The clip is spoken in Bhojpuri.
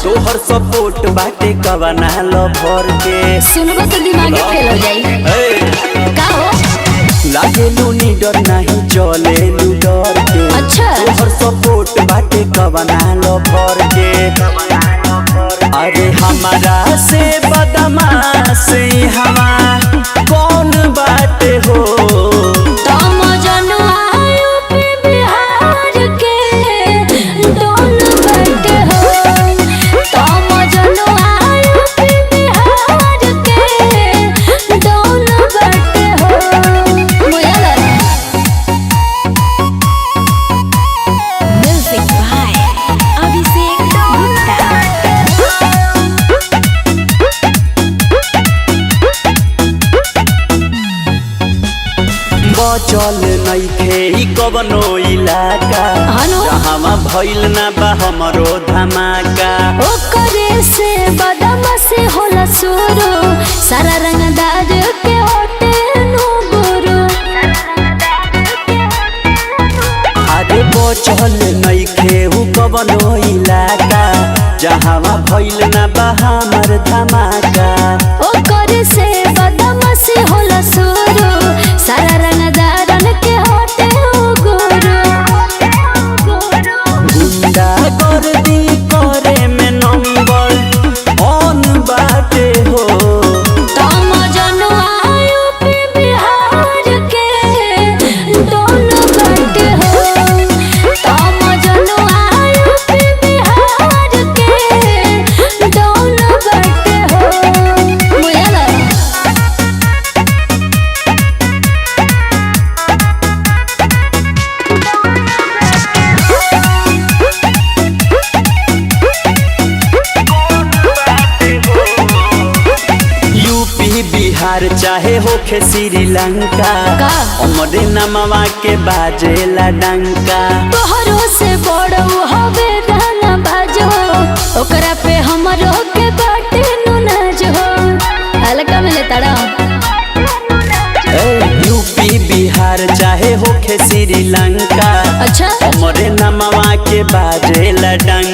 तोहर सपोर्ट बाटे कवना लो भर के सुनबो तो दिमाग फेल हो जाई। का हो लागे लूनी डर नहीं चले लू डर के। अच्छा तोहर सपोर्ट बाटे कवना लो भर के। अरे हमारा से बदमाश हवा कौन बाटे हो। तम जनुआ यूपी बिहार के दोनों बाटे हो। तम जनुआ यूपी बिहार के दोनों बाटे हो। मुयाला म्यूजिक बाय अभिषेक गुप्ता। बचल नइखे ई कवनो इलाका जहाँ भइल ना बा हमरो धमाका। ओकरे से बदमा से होला शुरू सारा रंगदार के होटे नु गुरु। अरे बचल नइखे उ कवनो इलाका जहाँ भइल ना बा हमर धमाका। ओकरे से बदमा से होला शुरू सारा रंगदारन के होटे गुरु। गुंडा कर दी करे में नंबर ऑन बाटे हो। तम जनुआ यूपी बिहार के दोनों बाटे हो। तम जनुआ यूपी बिहार के दोनों बाटे हो। मुयाला यूपी बिहार चाहे होखे श्रीलंका का? हमरे नमवा के बाजेला डंका। तोहरो से बड़ हवे दाना बाजो ओकरा पे हमरो के बाटे नु नाज हो। हल्का में ले ताड़ा यूपी बिहार चाहे होखे श्रीलंका अच्छा हमरे नमवा के बाजेला डंका।